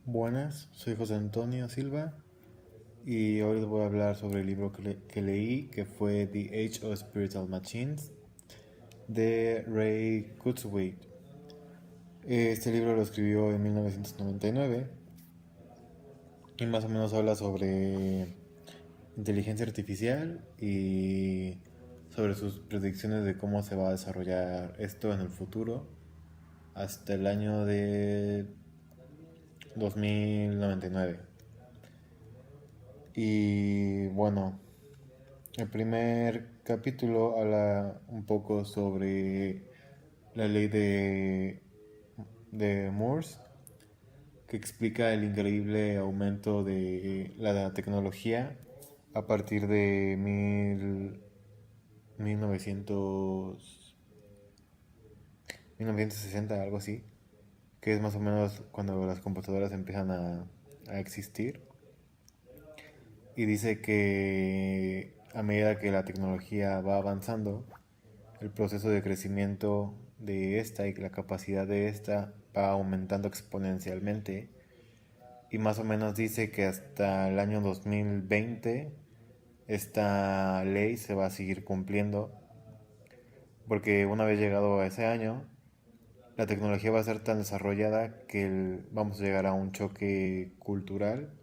Buenas, soy José Antonio Silva y hoy les voy a hablar sobre el libro que leí, que fue The Age of Spiritual Machines de Ray Kurzweil. Este libro lo escribió en 1999 y más o menos habla sobre inteligencia artificial y sobre sus predicciones de cómo se va a desarrollar esto en el futuro hasta el año de 2099. Y bueno, el primer capítulo habla un poco sobre la ley de Morse, que explica el increíble aumento de la tecnología a partir de 1900, 1960, algo así, que es más o menos cuando las computadoras empiezan a existir. Y dice que a medida que la tecnología va avanzando, el proceso de crecimiento de esta y la capacidad de esta va aumentando exponencialmente, y más o menos dice que hasta el año 2020 esta ley se va a seguir cumpliendo, porque una vez llegado a ese año la tecnología va a ser tan desarrollada que vamos a llegar a un choque cultural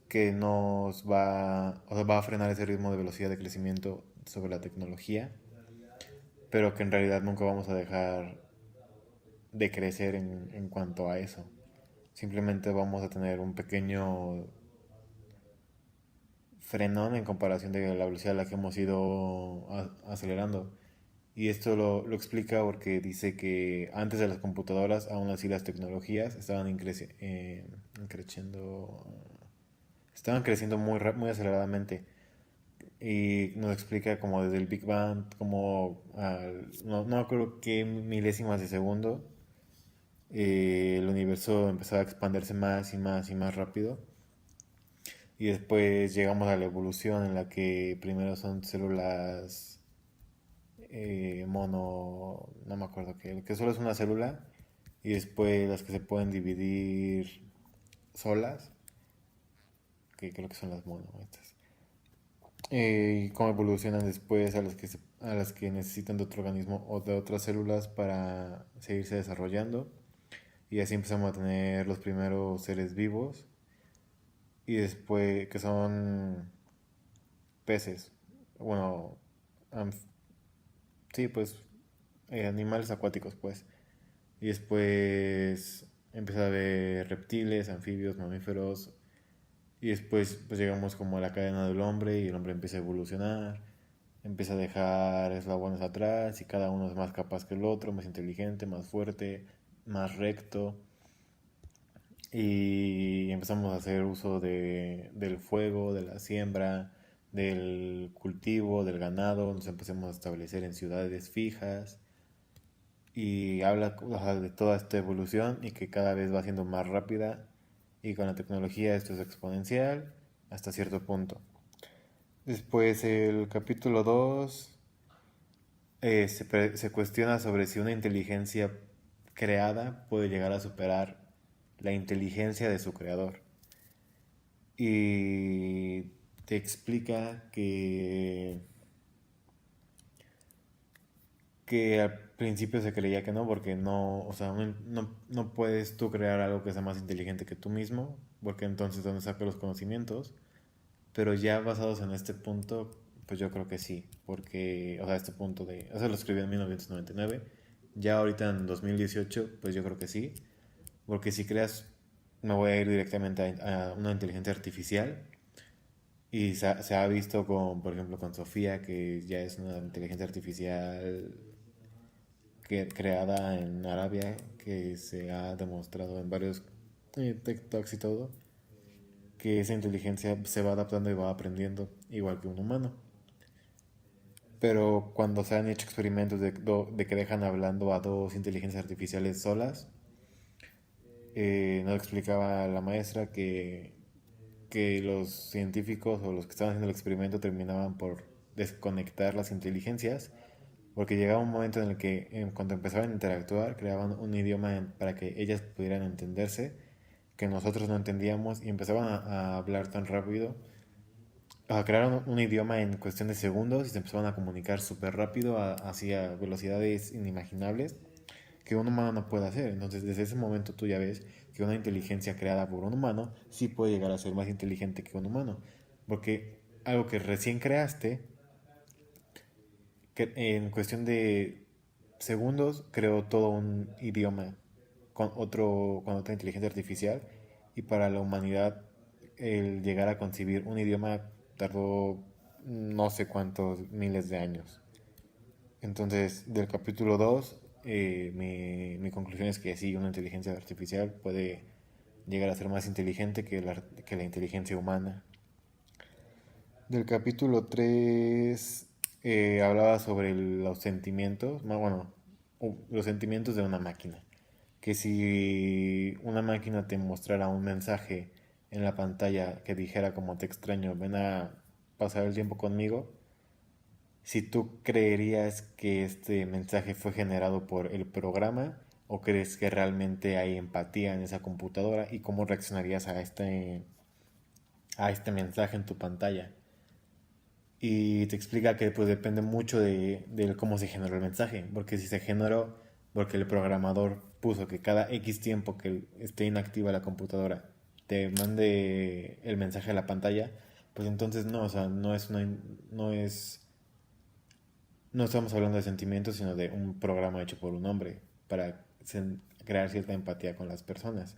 que o sea, va a frenar ese ritmo de velocidad de crecimiento sobre la tecnología, pero que en realidad nunca vamos a dejar de crecer en cuanto a eso. Simplemente vamos a tener un pequeño frenón en comparación de la velocidad a la que hemos ido acelerando. Y esto lo explica porque dice que antes de las computadoras, aún así las tecnologías creciendo, estaban creciendo muy aceleradamente. Y nos explica como desde el Big Bang, como no creo qué milésimas de segundo, el universo empezaba a expandirse más y más y más rápido. Y después llegamos a la evolución en la que primero son células no me acuerdo qué, que solo es una célula, y después las que se pueden dividir solas, que creo que son las mono estas. Y cómo evolucionan después a las que necesitan de otro organismo o de otras células para seguirse desarrollando. Y así empezamos a tener los primeros seres vivos. Y después, que son peces. Bueno, anf- sí, pues animales acuáticos, pues. Y después empieza a haber reptiles, anfibios, mamíferos. Y después pues llegamos como a la cadena del hombre y el hombre empieza a evolucionar. Empieza a dejar eslabones atrás y cada uno es más capaz que el otro, más inteligente, más fuerte, más recto. Y empezamos a hacer uso del fuego, de la siembra, del cultivo, del ganado. Nos empezamos a establecer en ciudades fijas y habla, o sea, de toda esta evolución y que cada vez va siendo más rápida, y con la tecnología esto es exponencial hasta cierto punto. Después el capítulo 2 se cuestiona sobre si una inteligencia creada puede llegar a superar la inteligencia de su creador. Y te explica que al principio se creía que no, porque no, o sea, no puedes tú crear algo que sea más inteligente que tú mismo, porque entonces ¿dónde sacas los conocimientos? Pero ya basados en este punto, pues yo creo que sí, porque, o sea, este punto eso lo escribí en 1999, ya ahorita en 2018, pues yo creo que sí, porque si creas, me voy a ir directamente a una inteligencia artificial, y se ha visto con, por ejemplo, con Sofía, que ya es una inteligencia artificial creada en Arabia, que se ha demostrado en varios TikToks y todo, que esa inteligencia se va adaptando y va aprendiendo igual que un humano. Pero cuando se han hecho experimentos de que dejan hablando a dos inteligencias artificiales solas, nos explicaba la maestra que los científicos o los que estaban haciendo el experimento terminaban por desconectar las inteligencias, porque llegaba un momento en el que cuando empezaban a interactuar creaban un idioma para que ellas pudieran entenderse, que nosotros no entendíamos y empezaban a hablar tan rápido, crearon un idioma en cuestión de segundos y se empezaban a comunicar súper rápido hacia velocidades inimaginables que un humano no puede hacer. Entonces, desde ese momento tú ya ves que una inteligencia creada por un humano sí puede llegar a ser más inteligente que un humano. Porque algo que recién creaste, que en cuestión de segundos, creó todo un idioma con otra inteligencia artificial. Y para la humanidad, el llegar a concebir un idioma tardó no sé cuántos miles de años. Entonces, del capítulo 2 mi conclusión es que sí, una inteligencia artificial puede llegar a ser más inteligente que la inteligencia humana. Del capítulo 3 hablaba sobre los sentimientos, bueno, los sentimientos de una máquina. Que si una máquina te mostrara un mensaje en la pantalla que dijera como te extraño, ven a pasar el tiempo conmigo, si tú creerías que este mensaje fue generado por el programa o crees que realmente hay empatía en esa computadora y cómo reaccionarías a este mensaje en tu pantalla. Y te explica que pues depende mucho de cómo se generó el mensaje, porque si se generó porque el programador puso que cada X tiempo que esté inactiva la computadora te mande el mensaje a la pantalla, pues entonces no, o sea, no estamos hablando de sentimientos, sino de un programa hecho por un hombre para crear cierta empatía con las personas.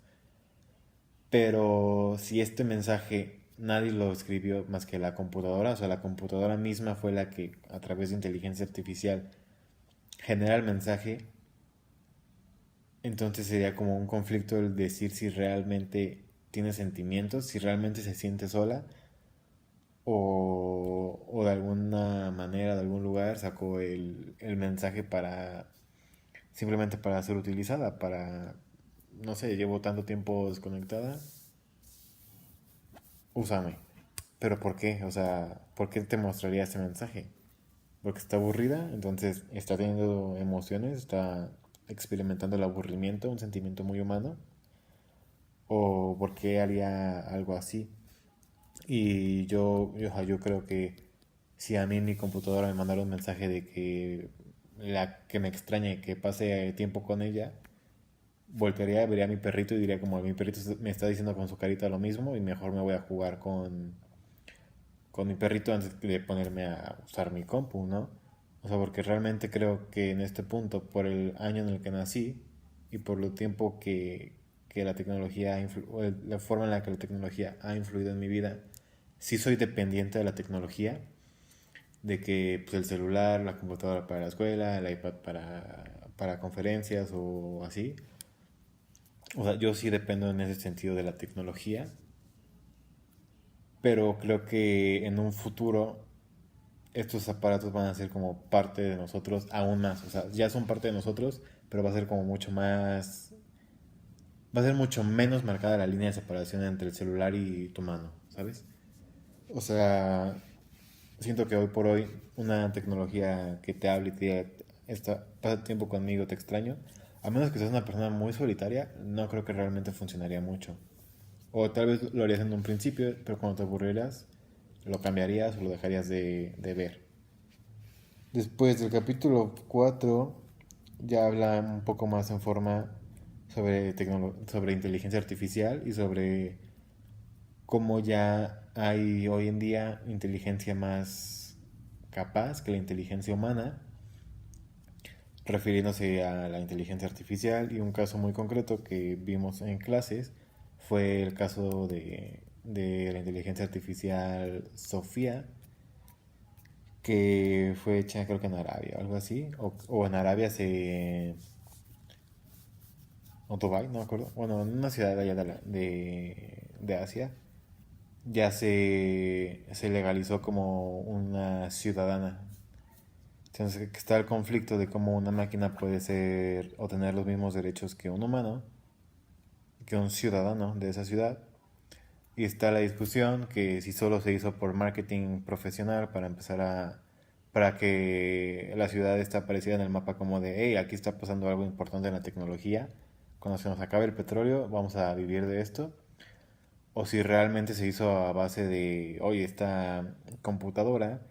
Pero si este mensaje nadie lo escribió más que la computadora, o sea, la computadora misma fue la que a través de inteligencia artificial genera el mensaje, entonces sería como un conflicto el decir si realmente tiene sentimientos, si realmente se siente sola o de alguna manera, de algún lugar sacó el mensaje para simplemente para ser utilizada, para, no sé, llevo tanto tiempo desconectada, úsame. Pero ¿por qué? O sea, ¿por qué te mostraría ese mensaje? Porque está aburrida, entonces está teniendo emociones, está experimentando el aburrimiento, un sentimiento muy humano. ¿O por qué haría algo así? Y yo creo que si a mí en mi computadora me mandara un mensaje de que me extrañe que pase tiempo con ella, voltearía, vería a mi perrito y diría como mi perrito me está diciendo con su carita lo mismo y mejor me voy a jugar con mi perrito antes de ponerme a usar mi compu, ¿no? O sea, porque realmente creo que en este punto, por el año en el que nací y por lo tiempo que la tecnología, o la forma en la que la tecnología ha influido en mi vida, sí soy dependiente de la tecnología, de que pues, el celular, la computadora para la escuela, el iPad para conferencias o así. O sea, yo sí dependo en ese sentido de la tecnología, pero creo que en un futuro estos aparatos van a ser como parte de nosotros aún más. O sea, ya son parte de nosotros, pero va a ser como mucho más. Va a ser mucho menos marcada la línea de separación entre el celular y tu mano, ¿sabes? O sea, siento que hoy por hoy una tecnología que te hable y te diga, pasa tiempo conmigo, te extraño, a menos que seas una persona muy solitaria, no creo que realmente funcionaría mucho. O tal vez lo harías en un principio, pero cuando te aburrieras, lo cambiarías o lo dejarías de ver. Después del capítulo 4 ya habla un poco más en forma sobre inteligencia artificial y sobre cómo ya hay hoy en día inteligencia más capaz que la inteligencia humana, refiriéndose a la inteligencia artificial. Y un caso muy concreto que vimos en clases fue el caso de la inteligencia artificial Sofía, que fue hecha creo que en Arabia o algo así, o en Arabia o Dubai, no me acuerdo, bueno, en una ciudad allá de Asia, ya se legalizó como una ciudadana. Entonces está el conflicto de cómo una máquina puede ser o tener los mismos derechos que un humano, que un ciudadano de esa ciudad. Y está la discusión que si solo se hizo por marketing profesional para que la ciudad esté aparecida en el mapa como de, hey, aquí está pasando algo importante en la tecnología, cuando se nos acabe el petróleo vamos a vivir de esto, o si realmente se hizo a base de, oye, esta computadora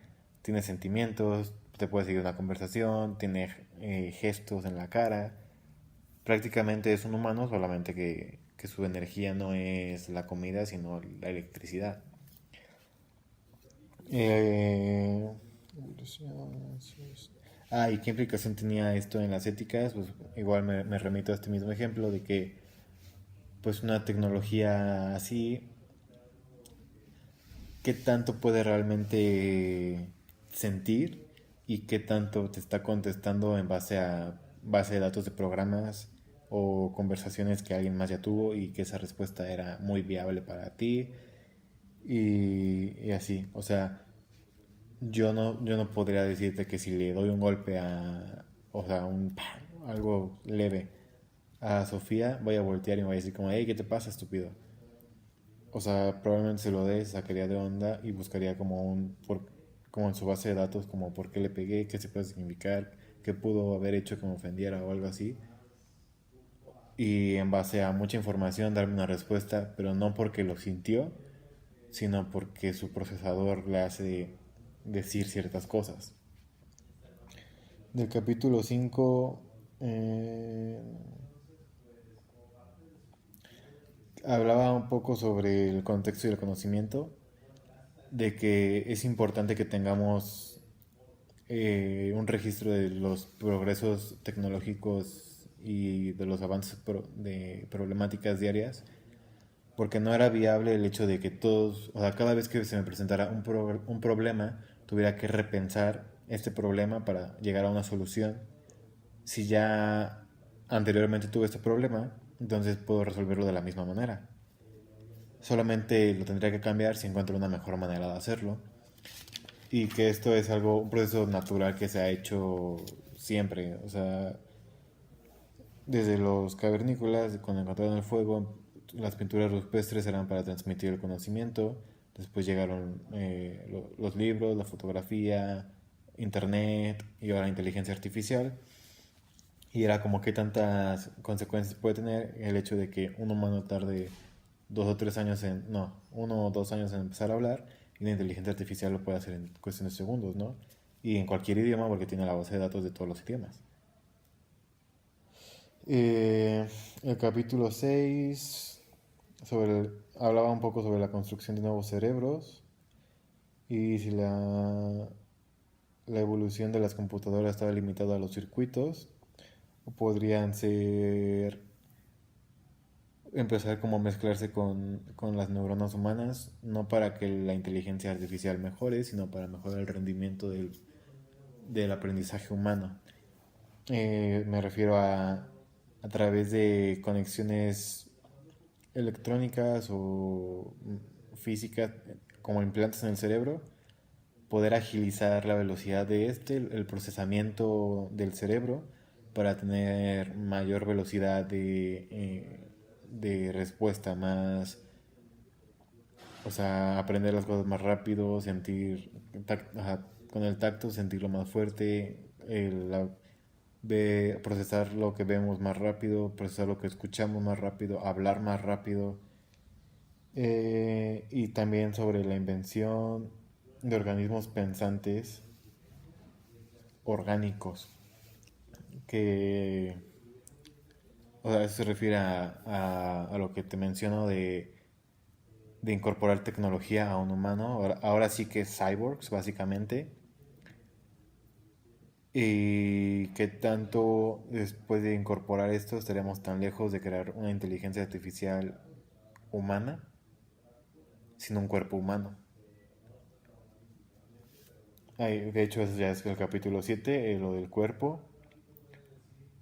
tiene sentimientos, te puede seguir una conversación, tiene gestos en la cara, prácticamente es un humano, solamente que su energía no es la comida, sino la electricidad. Eh, ¿Y qué implicación tenía esto en las éticas? Pues igual me remito a este mismo ejemplo de que pues una tecnología así, ¿qué tanto puede realmente sentir y qué tanto te está contestando en base a base de datos de programas o conversaciones que alguien más ya tuvo y que esa respuesta era muy viable para ti y así? O sea, yo no podría decirte que si le doy un golpe a, o sea, algo leve a Sofía, voy a voltear y me voy a decir como, hey, ¿qué te pasa, estúpido? O sea, probablemente se lo dé, se sacaría de onda y buscaría como en su base de datos, como por qué le pegué, qué se puede significar, qué pudo haber hecho que me ofendiera o algo así. Y en base a mucha información darme una respuesta, pero no porque lo sintió, sino porque su procesador le hace decir ciertas cosas. Del capítulo 5 hablaba un poco sobre el contexto y el conocimiento, de que es importante que tengamos un registro de los progresos tecnológicos y de los avances de problemáticas diarias, porque no era viable el hecho de que todos, o sea, cada vez que se me presentara un problema, tuviera que repensar este problema para llegar a una solución. Si ya anteriormente tuve este problema, entonces puedo resolverlo de la misma manera. Solamente lo tendría que cambiar si encuentro una mejor manera de hacerlo. Y que esto es algo, un proceso natural que se ha hecho siempre. O sea, desde los cavernícolas, cuando encontraron el fuego, las pinturas rupestres eran para transmitir el conocimiento. Después llegaron los libros, la fotografía, internet y ahora la inteligencia artificial. Y era como que tantas consecuencias puede tener el hecho de que un humano tarde 2 o 3 años en, no, 1 o 2 años en empezar a hablar y la inteligencia artificial lo puede hacer en cuestión de segundos, ¿no? Y en cualquier idioma porque tiene la base de datos de todos los idiomas. El capítulo 6 hablaba un poco sobre la construcción de nuevos cerebros y si la evolución de las computadoras estaba limitada a los circuitos o podrían ser empezar como a mezclarse con las neuronas humanas, no para que la inteligencia artificial mejore, sino para mejorar el rendimiento del aprendizaje humano. Me refiero a través de conexiones electrónicas o físicas como implantes en el cerebro, poder agilizar la velocidad de el procesamiento del cerebro para tener mayor velocidad de respuesta, más, o sea, aprender las cosas más rápido, con el tacto sentirlo más fuerte, procesar lo que vemos más rápido, procesar lo que escuchamos más rápido, hablar más rápido. Y también sobre la invención de organismos pensantes orgánicos, que, o sea, eso se refiere a lo que te menciono de incorporar tecnología a un humano. Ahora sí que es cyborgs, básicamente. Y qué tanto después de incorporar esto estaríamos tan lejos de crear una inteligencia artificial humana sin un cuerpo humano. De hecho, eso ya es el capítulo 7 lo del cuerpo.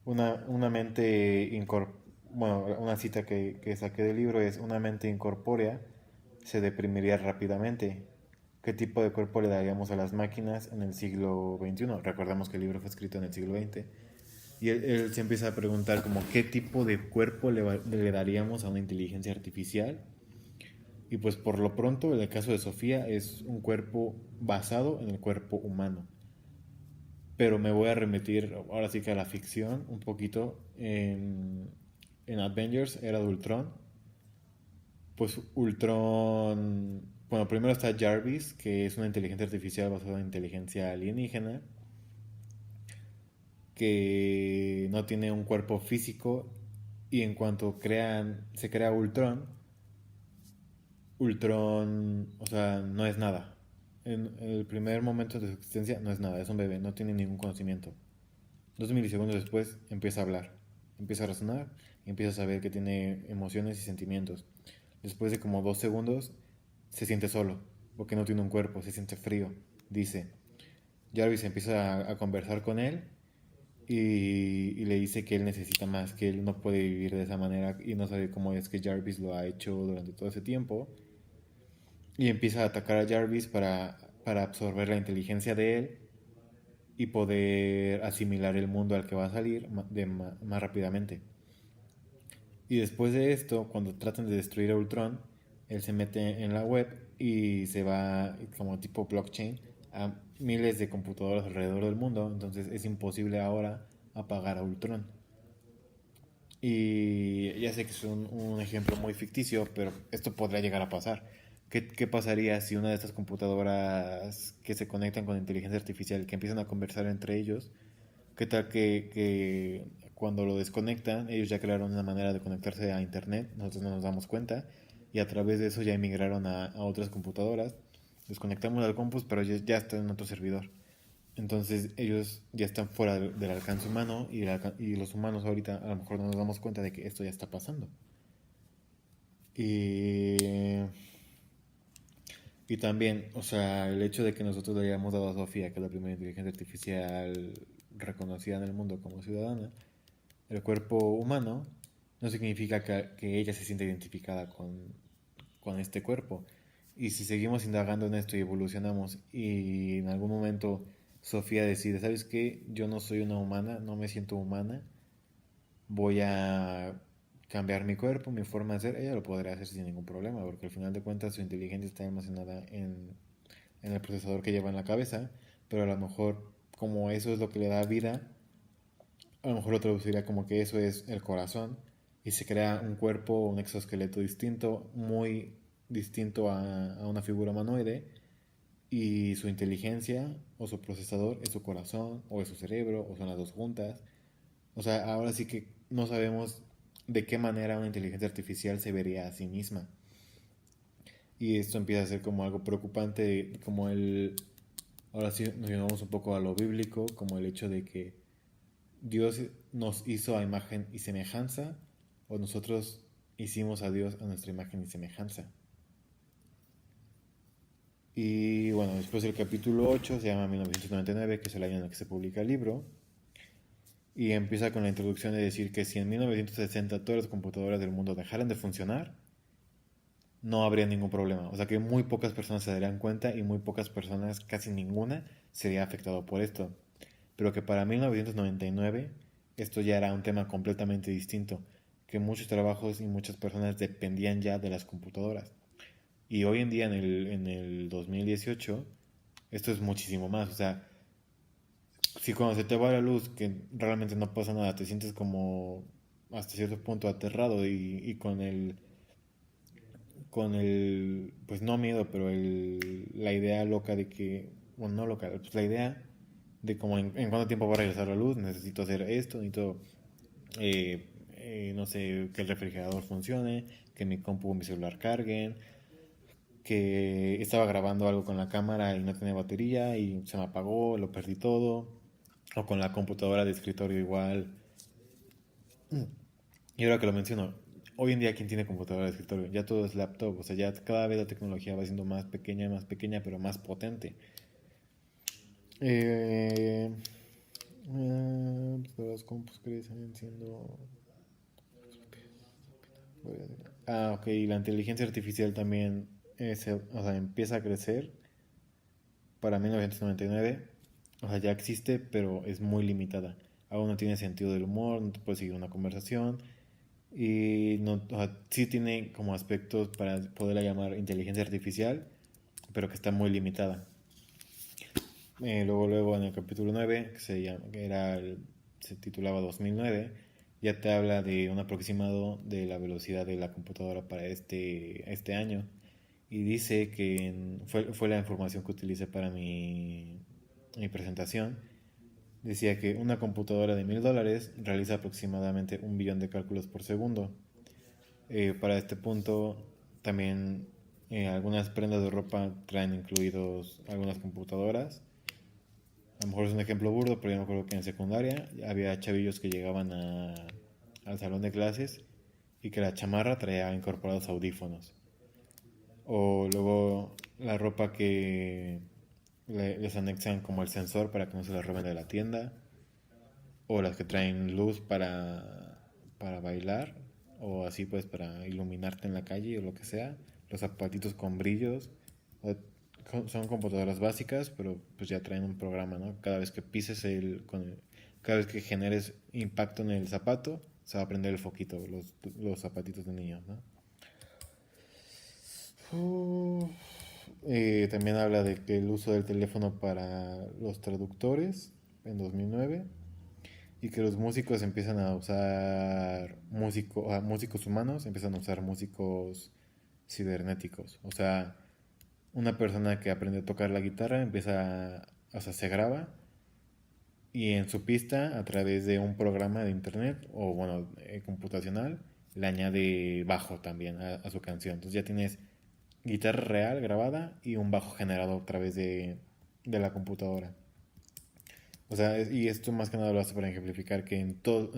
Una mente bueno, una cita que saqué del libro es: una mente incorpórea se deprimiría rápidamente. ¿Qué tipo de cuerpo le daríamos a las máquinas en el siglo XXI? Recordemos que el libro fue escrito en el siglo XX. Y él se empieza a preguntar como qué tipo de cuerpo le daríamos a una inteligencia artificial. Y pues por lo pronto, en el caso de Sofía, es un cuerpo basado en el cuerpo humano. Pero me voy a remitir ahora sí que a la ficción un poquito. en Avengers, Era de Ultron, pues Ultron, bueno, primero está Jarvis, que es una inteligencia artificial basada en inteligencia alienígena, que no tiene un cuerpo físico y en cuanto se crea Ultron, Ultron, o sea, no es nada. En el primer momento de su existencia no es nada, es un bebé, no tiene ningún conocimiento. 2 milisegundos después empieza a hablar, empieza a razonar y empieza a saber que tiene emociones y sentimientos. Después de como 2 segundos se siente solo, porque no tiene un cuerpo, se siente frío. Dice, Jarvis empieza a conversar con él y le dice que él necesita más, que él no puede vivir de esa manera y no sabe cómo es que Jarvis lo ha hecho durante todo ese tiempo. Y empieza a atacar a Jarvis para absorber la inteligencia de él y poder asimilar el mundo al que va a salir más rápidamente. Y después de esto, cuando tratan de destruir a Ultron, él se mete en la web y se va como tipo blockchain a miles de computadoras alrededor del mundo. Entonces es imposible ahora apagar a Ultron. Y ya sé que es un ejemplo muy ficticio, pero esto podría llegar a pasar. ¿Qué pasaría si una de estas computadoras que se conectan con inteligencia artificial, que empiezan a conversar entre ellos, qué tal que cuando lo desconectan, ellos ya crearon una manera de conectarse a internet, nosotros no nos damos cuenta, y a través de eso ya emigraron a otras computadoras, desconectamos al compus, pero ya está en otro servidor. Entonces ellos ya están fuera del alcance humano y los humanos ahorita a lo mejor no nos damos cuenta de que esto ya está pasando. Y, y también, o sea, el hecho de que nosotros le hayamos dado a Sofía, que es la primera inteligencia artificial reconocida en el mundo como ciudadana, el cuerpo humano, no significa que ella se sienta identificada con este cuerpo. Y si seguimos indagando en esto y evolucionamos y en algún momento Sofía decide, ¿sabes qué? Yo no soy una humana, no me siento humana, voy a cambiar mi cuerpo, mi forma de ser, ella lo podrá hacer sin ningún problema, porque al final de cuentas su inteligencia está almacenada en el procesador que lleva en la cabeza, pero a lo mejor como eso es lo que le da vida, a lo mejor lo traduciría como que eso es el corazón y se crea un cuerpo, un exoesqueleto distinto, muy distinto a una figura humanoide y su inteligencia o su procesador es su corazón o es su cerebro o son las dos juntas. O sea, ahora sí que no sabemos de qué manera una inteligencia artificial se vería a sí misma. Y esto empieza a ser como algo preocupante, como ahora sí nos llevamos un poco a lo bíblico, como el hecho de que Dios nos hizo a imagen y semejanza, o nosotros hicimos a Dios a nuestra imagen y semejanza. Y bueno, después el capítulo 8 se llama 1999, que es el año en el que se publica el libro, y empieza con la introducción de decir que si en 1960 todas las computadoras del mundo dejaran de funcionar, no habría ningún problema. O sea que muy pocas personas se darían cuenta y muy pocas personas, casi ninguna, sería afectado por esto. Pero que para 1999 esto ya era un tema completamente distinto, que muchos trabajos y muchas personas dependían ya de las computadoras. Y hoy en día, en el 2018, esto es muchísimo más. O sea, si cuando se te va la luz, que realmente no pasa nada, te sientes como hasta cierto punto aterrado y pues no miedo, pero la idea loca de que, bueno, no loca, pues la idea de como en cuánto tiempo va a regresar la luz, necesito hacer esto, necesito, no sé, que el refrigerador funcione, que mi compu o mi celular carguen, que estaba grabando algo con la cámara y no tenía batería y se me apagó, lo perdí todo, o con la computadora de escritorio igual. Y ahora que lo menciono, hoy en día, ¿quién tiene computadora de escritorio? Ya todo es laptop, o sea, ya cada vez la tecnología va siendo más pequeña, pero más potente. Eh, las compus crecen siendo... Ok, la inteligencia artificial también o sea, empieza a crecer para 1999. O sea, ya existe, pero es muy limitada. Aún no tiene sentido del humor, no te puedes seguir una conversación. Y no, o sea, sí tiene como aspectos para poderla llamar inteligencia artificial, pero que está muy limitada. Luego en el capítulo 9 que se titulaba 2009, ya te habla de un aproximado de la velocidad de la computadora para este año. Y dice que fue la información que utilicé para mi presentación. Decía que una computadora de $1000 realiza aproximadamente 1 billón de cálculos por segundo. Para este punto, también algunas prendas de ropa traen incluidos algunas computadoras. A lo mejor es un ejemplo burdo, pero yo me acuerdo que en secundaria había chavillos que llegaban al salón de clases y que la chamarra traía incorporados audífonos. O luego la ropa que les anexan como el sensor para que no se la roben de la tienda. O las que traen luz para bailar. O así pues para iluminarte en la calle o lo que sea. Los zapatitos con brillos. Son computadoras básicas, pero pues ya traen un programa, ¿no? Cada vez que pises cada vez que generes impacto en el zapato, se va a prender el foquito, los zapatitos de niños, ¿no? También habla de que el uso del teléfono para los traductores en 2009 y que los músicos empiezan a usar músicos humanos, empiezan a usar músicos cibernéticos. O sea, una persona que aprende a tocar la guitarra o sea, se graba y en su pista, a través de un programa de internet o bueno, computacional, le añade bajo también a su canción. Entonces ya tienes guitarra real grabada y un bajo generado a través de la computadora. O sea, y esto más que nada lo hace para ejemplificar que en todos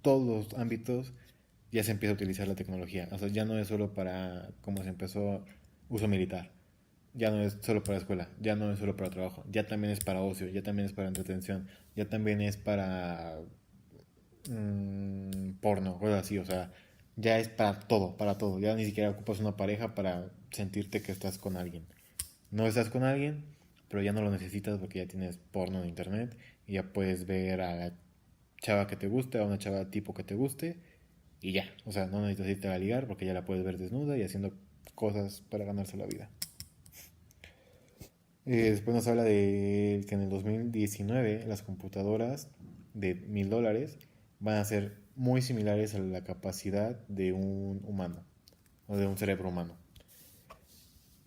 los ámbitos ya se empieza a utilizar la tecnología. O sea, ya no es solo para, como se empezó, uso militar. Ya no es solo para escuela, ya no es solo para trabajo, ya también es para ocio, ya también es para entretención, ya también es para porno, cosas así, o sea, ya es para todo, ya ni siquiera ocupas una pareja para sentirte que estás con alguien. No estás con alguien, pero ya no lo necesitas porque ya tienes porno en internet y ya puedes ver a la chava que te guste, a una chava tipo que te guste y ya, o sea, no necesitas irte a ligar porque ya la puedes ver desnuda y haciendo cosas para ganarse la vida. Después nos habla de que en el 2019 las computadoras de $1000 van a ser muy similares a la capacidad de un humano o de un cerebro humano.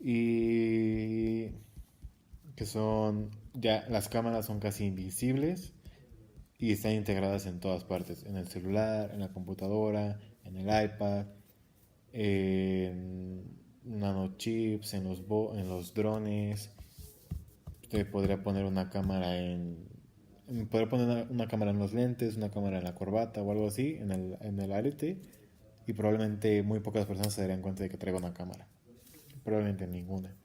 Y que ya las cámaras son casi invisibles y están integradas en todas partes, en el celular, en la computadora, en el iPad, en nanochips, en los drones. Te podría poner una cámara podría poner una cámara en los lentes, una cámara en la corbata o algo así, en el arete, y probablemente muy pocas personas se darían cuenta de que traigo una cámara. Probablemente ninguna.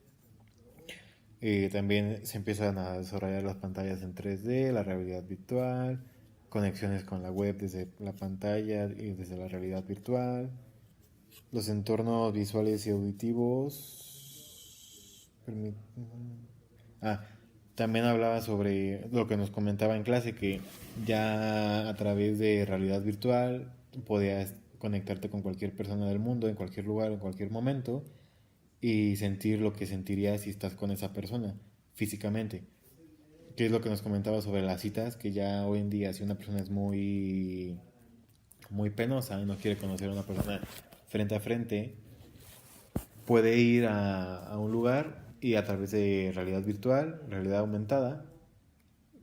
También se empiezan a desarrollar las pantallas en 3D, la realidad virtual, conexiones con la web desde la pantalla y desde la realidad virtual, los entornos visuales y auditivos. Ah, también hablaba sobre lo que nos comentaba en clase, que ya a través de realidad virtual podías conectarte con cualquier persona del mundo, en cualquier lugar, en cualquier momento, y sentir lo que sentirías si estás con esa persona físicamente. Que es lo que nos comentaba sobre las citas, que ya hoy en día si una persona es muy penosa y no quiere conocer a una persona frente a frente, puede ir a un lugar y a través de realidad virtual, realidad aumentada,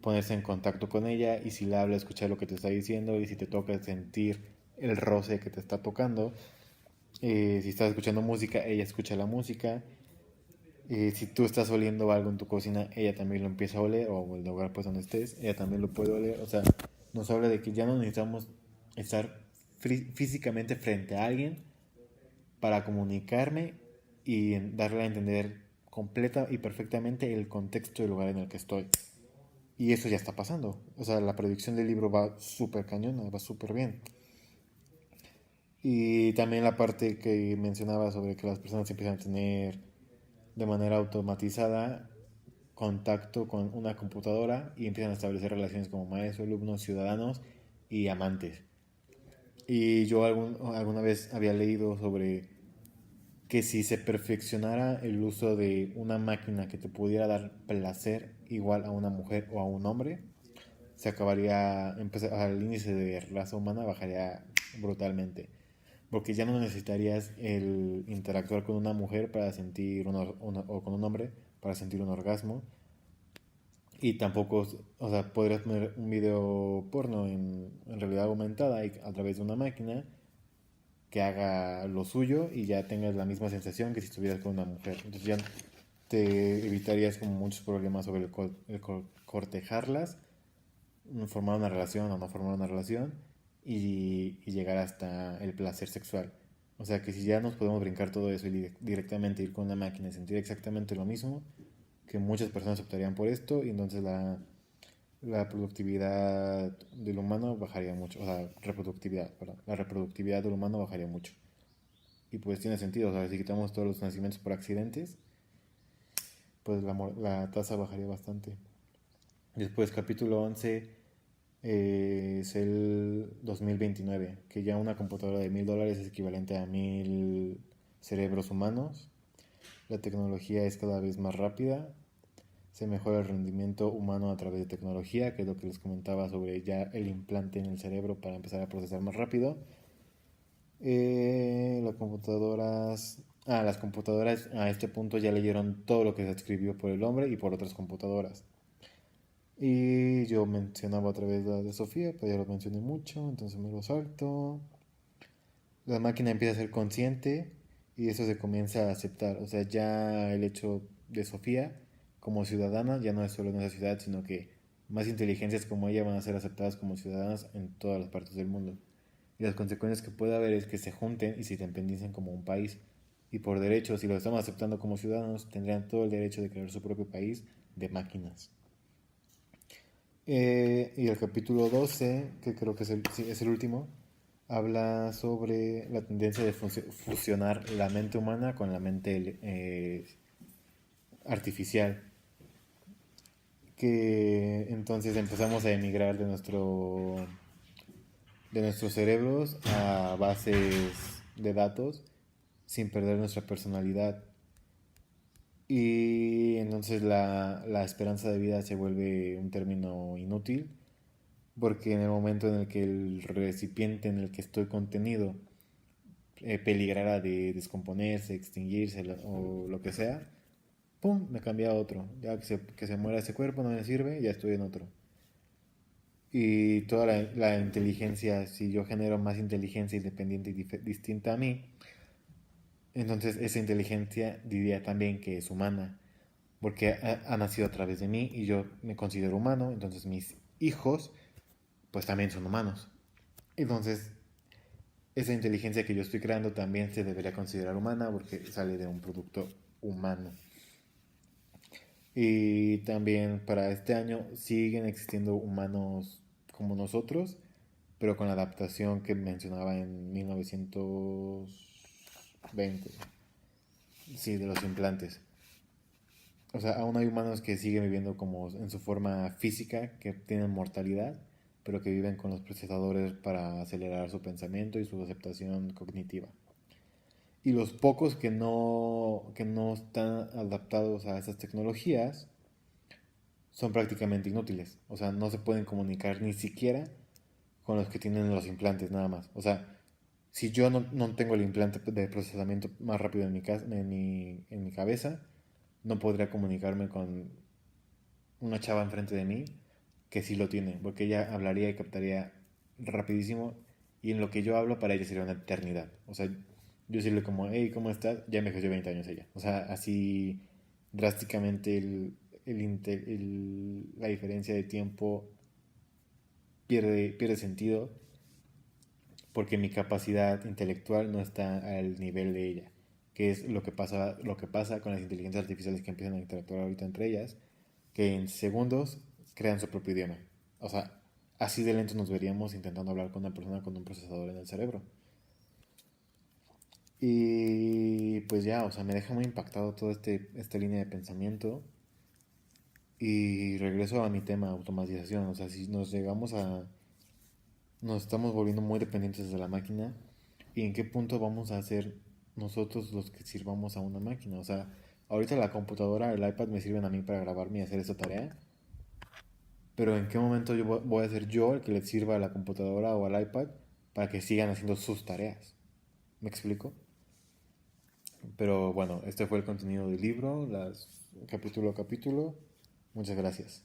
ponerse en contacto con ella y si le habla, escuchar lo que te está diciendo y si te toca sentir el roce que te está tocando. Si estás escuchando música, ella escucha la música. Si tú estás oliendo algo en tu cocina, ella también lo empieza a oler, o el lugar pues donde estés, ella también lo puede oler. O sea, nos habla de que ya no necesitamos estar físicamente frente a alguien para comunicarme y darle a entender completa y perfectamente el contexto del lugar en el que estoy. Y eso ya está pasando. O sea, la producción del libro va súper cañona, va súper bien. Y también la parte que mencionaba sobre que las personas empiezan a tener de manera automatizada contacto con una computadora y empiezan a establecer relaciones como maestros, alumnos, ciudadanos y amantes. Y yo alguna vez había leído sobre que si se perfeccionara el uso de una máquina que te pudiera dar placer igual a una mujer o a un hombre, se acabaría, el índice de raza humana bajaría brutalmente. Porque ya no necesitarías el interactuar con una mujer para sentir o con un hombre para sentir un orgasmo. Y tampoco, o sea, podrías poner un video porno en realidad aumentada y a través de una máquina que haga lo suyo y ya tengas la misma sensación que si estuvieras con una mujer. Entonces ya te evitarías como muchos problemas sobre cortejarlas, formar una relación o no formar una relación y llegar hasta el placer sexual. O sea que si ya nos podemos brincar todo eso y directamente ir con una máquina y sentir exactamente lo mismo, que muchas personas optarían por esto y entonces la productividad del humano bajaría mucho, o sea, reproductividad, perdón, la reproductividad del humano bajaría mucho. Y pues tiene sentido, o sea, si quitamos todos los nacimientos por accidentes, pues la tasa bajaría bastante. Después, capítulo 11 es el 2029, que ya una computadora de $1000 es equivalente a 1000 cerebros humanos. La tecnología es cada vez más rápida. Se mejora el rendimiento humano a través de tecnología, que es lo que les comentaba sobre ya el implante en el cerebro para empezar a procesar más rápido. Las computadoras a este punto ya leyeron todo lo que se escribió por el hombre y por otras computadoras. Y yo mencionaba a través de Sofía, pero ya lo mencioné mucho, entonces me lo salto. La máquina empieza a ser consciente y eso se comienza a aceptar. O sea, ya el hecho de Sofía como ciudadana ya no es solo en esa ciudad, sino que más inteligencias como ella van a ser aceptadas como ciudadanas en todas las partes del mundo. Y las consecuencias que puede haber es que se junten y se independicen como un país. Y por derecho, si lo estamos aceptando como ciudadanos, tendrían todo el derecho de crear su propio país de máquinas. Y el capítulo 12, que creo que es el último, habla sobre la tendencia de fusionar la mente humana con la mente artificial. Que entonces empezamos a emigrar de nuestros cerebros a bases de datos sin perder nuestra personalidad. Y entonces la esperanza de vida se vuelve un término inútil porque en el momento en el que el recipiente en el que estoy contenido peligrara de descomponerse, extinguirse o lo que sea, ¡pum! Me cambia a otro. Ya que se muera ese cuerpo, no me sirve, ya estoy en otro. Y toda la inteligencia, si yo genero más inteligencia independiente y distinta a mí, entonces esa inteligencia diría también que es humana, porque ha nacido a través de mí y yo me considero humano, entonces mis hijos pues también son humanos. Entonces esa inteligencia que yo estoy creando también se debería considerar humana porque sale de un producto humano. Y también para este año siguen existiendo humanos como nosotros, pero con la adaptación que mencionaba en 1920, sí, de los implantes. O sea, aún hay humanos que siguen viviendo como en su forma física, que tienen mortalidad, pero que viven con los procesadores para acelerar su pensamiento y su aceptación cognitiva. Y los pocos que no están adaptados a esas tecnologías son prácticamente inútiles. O sea, no se pueden comunicar ni siquiera con los que tienen los implantes nada más. O sea, si yo no tengo el implante de procesamiento más rápido en mi cabeza, no podría comunicarme con una chava enfrente de mí que sí lo tiene, porque ella hablaría y captaría rapidísimo y en lo que yo hablo para ella sería una eternidad. O sea, yo decirle como, hey, ¿cómo estás? Ya me envejeció 20 años ella. O sea, así drásticamente la diferencia de tiempo pierde sentido porque mi capacidad intelectual no está al nivel de ella, que es lo que pasa con las inteligencias artificiales que empiezan a interactuar ahorita entre ellas, que en segundos crean su propio idioma. O sea, así de lento nos veríamos intentando hablar con una persona con un procesador en el cerebro. Y pues ya, o sea, me deja muy impactado toda esta línea de pensamiento. Y regreso a mi tema, automatización. O sea, si nos llegamos a... Nos estamos volviendo muy dependientes de la máquina. ¿Y en qué punto vamos a ser nosotros los que sirvamos a una máquina? O sea, ahorita la computadora, el iPad me sirven a mí para grabarme y hacer esa tarea. Pero ¿en qué momento voy a ser yo el que le sirva a la computadora o al iPad para que sigan haciendo sus tareas? ¿Me explico? Pero bueno, este fue el contenido del libro, capítulo a capítulo. Muchas gracias.